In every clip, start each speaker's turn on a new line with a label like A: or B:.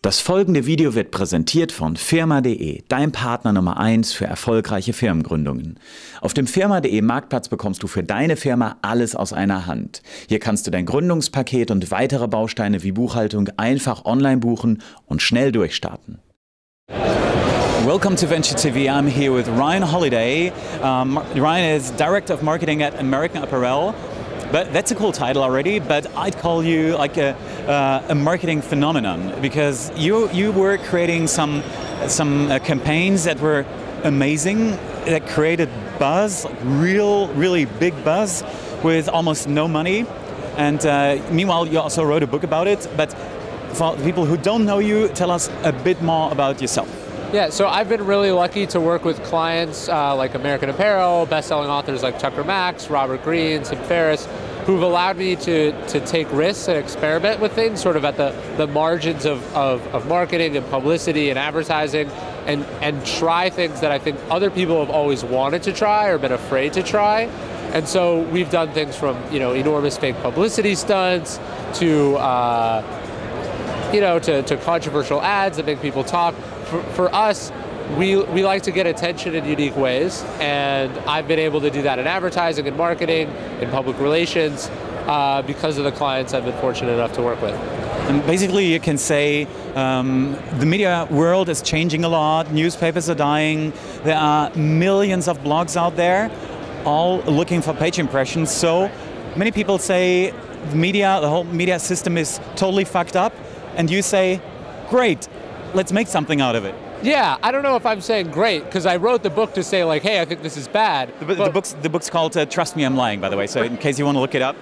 A: Das folgende Video wird präsentiert von firma.de, dein Partner Nummer 1 für erfolgreiche Firmengründungen. Auf dem firma.de Marktplatz bekommst du für deine Firma alles aus einer Hand. Hier kannst du dein Gründungspaket und weitere Bausteine wie Buchhaltung einfach online buchen und schnell durchstarten. Welcome to Venture TV. I'm here with Ryan Holiday. Ryan is Director of Marketing at American Apparel. But that's a cool title already, but I'd call you like a marketing phenomenon, because you were creating some campaigns that were amazing, that created buzz, like really big buzz with almost no money. And meanwhile, you also wrote a book about it. But for people who don't know you, tell us a bit more about yourself.
B: Yeah, so I've been really lucky to work with clients like American Apparel, best-selling authors like Tucker Max, Robert Greene, Tim Ferriss, who've allowed me to take risks and experiment with things sort of at the margins of marketing and publicity and advertising, and try things that I think other people have always wanted to try or been afraid to try. And so we've done things from, enormous fake publicity stunts to to controversial ads that make people talk. For us, we like to get attention in unique ways, and I've been able to do that in advertising and marketing, in public relations, because of the clients I've been fortunate enough to work with.
A: And basically you can say the media world is changing a lot, newspapers are dying, there are millions of blogs out there, all looking for page impressions, so many people say the whole media system is totally fucked up, and you say, great, let's make something out of it.
B: Yeah, I don't know if I'm saying great, because I wrote the book to say like, hey, I think this is bad.
A: The book's called Trust Me, I'm Lying, by the way, so in case you want to look it up.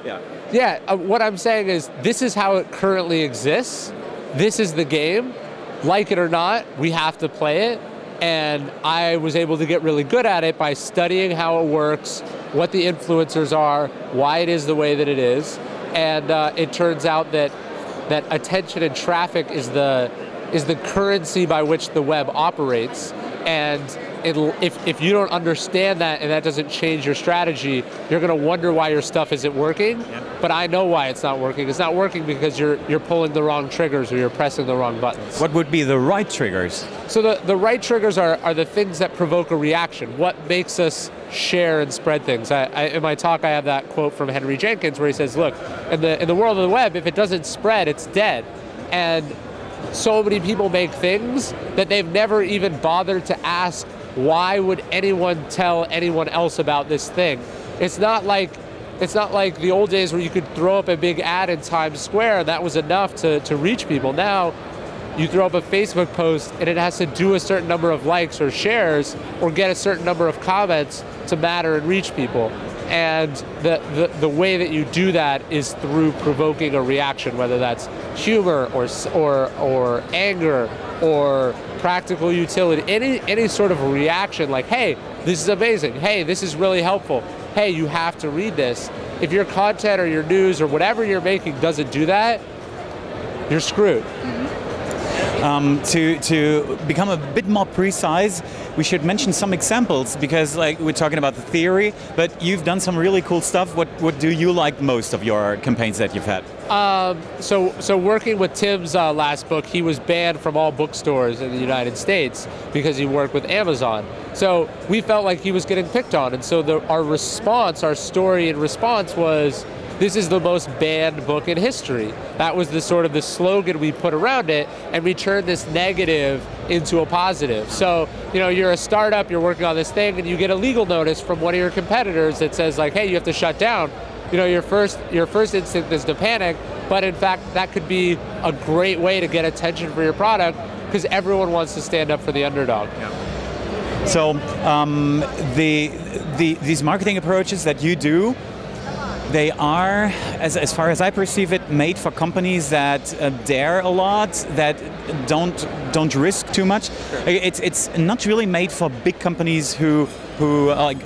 B: Yeah, what I'm saying is this is how it currently exists. This is the game. Like it or not, we have to play it. And I was able to get really good at it by studying how it works, what the influencers are, why it is the way that it is. And it turns out that attention and traffic is the currency by which the web operates, and if you don't understand that and that doesn't change your strategy, you're going to wonder why your stuff isn't working. Yeah. But I know why it's not working. It's not working because you're pulling the wrong triggers or you're pressing the wrong buttons.
A: What would be the right triggers?
B: So the right triggers are the things that provoke a reaction. What makes us share and spread things? In my talk, I have that quote from Henry Jenkins where he says, look, in the world of the web, if it doesn't spread, it's dead. And so many people make things that they've never even bothered to ask, why would anyone tell anyone else about this thing? It's not like the old days where you could throw up a big ad in Times Square and that was enough to reach people. Now, you throw up a Facebook post and it has to do a certain number of likes or shares or get a certain number of comments to matter and reach people. And the way that you do that is through provoking a reaction, whether that's humor or anger or practical utility, any sort of reaction like, hey, this is amazing, hey, this is really helpful, hey, you have to read this. If your content or your news or whatever you're making doesn't do that, you're screwed.
A: To become a bit more precise, we should mention some examples, because like we're talking about the theory, but you've done some really cool stuff. What do you like most of your campaigns that you've had?
B: So working with Tim's last book, he was banned from all bookstores in the United States because he worked with Amazon. So we felt like he was getting picked on, and so our story in response was, this is the most banned book in history. That was the slogan we put around it, and we turned this negative into a positive. So, you're a startup, you're working on this thing, and you get a legal notice from one of your competitors that says like, hey, you have to shut down. Your first instinct is to panic, but in fact, that could be a great way to get attention for your product, because everyone wants to stand up for the underdog.
A: Yeah. So, these marketing approaches that you do, they are, as far as I perceive it, made for companies that dare a lot, that don't risk too much. Sure. It's not really made for big companies who like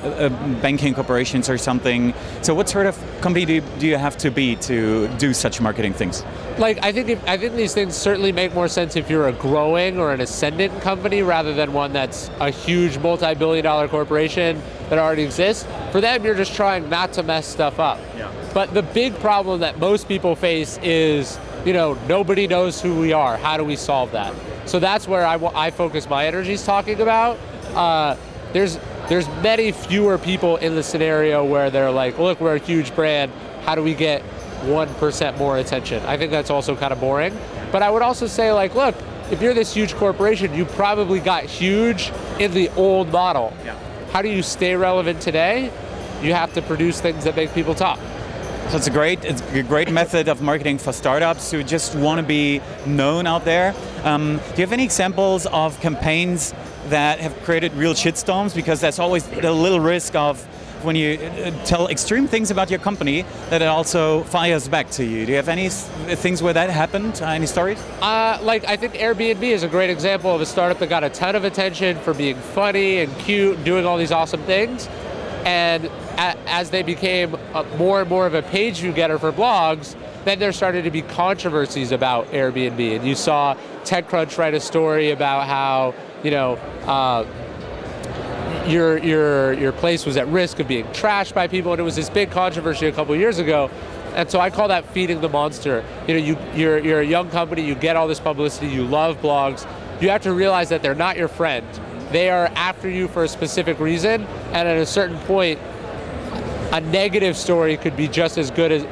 A: banking corporations or something. So what sort of company do you have to be to do such marketing things?
B: Like I think these things certainly make more sense if you're a growing or an ascendant company rather than one that's a huge multi-billion-dollar corporation that already exists. For them, you're just trying not to mess stuff up. Yeah. But the big problem that most people face is nobody knows who we are. How do we solve that? So that's where I focus my energies talking about. There's many fewer people in the scenario where they're like, look, we're a huge brand. How do we get 1% more attention? I think that's also kind of boring. But I would also say, like, look, if you're this huge corporation, you probably got huge in the old model.
A: Yeah.
B: How do you stay relevant today? You have to produce things that make people talk.
A: So it's a great method of marketing for startups who just want to be known out there. Do you have any examples of campaigns that have created real shitstorms? Because that's always the little risk of when you tell extreme things about your company, that it also fires back to you. Do you have any things where that happened? Any stories?
B: I think Airbnb is a great example of a startup that got a ton of attention for being funny and cute and doing all these awesome things. And as they became more and more of a page view getter for blogs, then there started to be controversies about Airbnb. And you saw TechCrunch write a story about how, your place was at risk of being trashed by people, and it was this big controversy a couple years ago. And so I call that feeding the monster. You're a young company, you get all this publicity, you love blogs. You have to realize that they're not your friend. They are after you for a specific reason, and at a certain point, a negative story could be just as good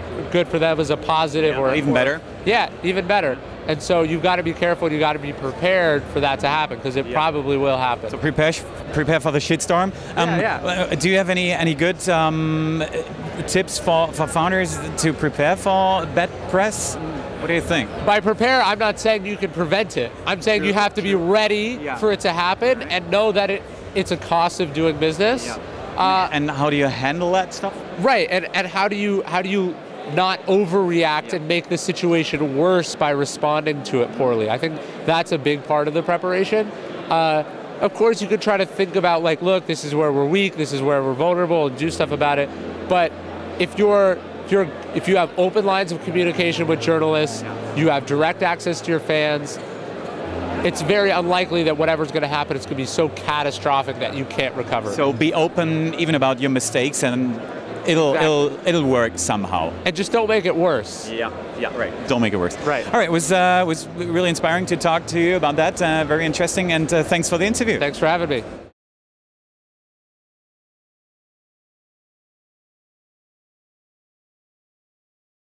B: for them as a positive, or
A: even better.
B: Yeah, even better. And so you've got to be careful, you've got to be prepared for that to happen, because it probably will happen.
A: So prepare for the shitstorm. Do you have any good tips for founders to prepare for bad press? What do you think?
B: By prepare, I'm not saying you can prevent it. I'm saying you have to be ready for it to happen and know that it's a cost of doing business.
A: Yeah. And how do you handle that stuff? Right,
B: and how do you not overreact and make the situation worse by responding to it poorly? I think that's a big part of the preparation. Of course, you could try to think about, like, look, this is where we're weak, this is where we're vulnerable, and do stuff about it. But if you have open lines of communication with journalists, you have direct access to your fans, it's very unlikely that whatever's going to happen is going to be so catastrophic that you can't recover.
A: So be open even about your mistakes, and it'll work somehow.
B: And just don't make it worse.
A: Yeah, right. Don't make it worse.
B: Right.
A: All right, it was really inspiring to talk to you about that. Very interesting, and thanks for the interview.
B: Thanks for having me.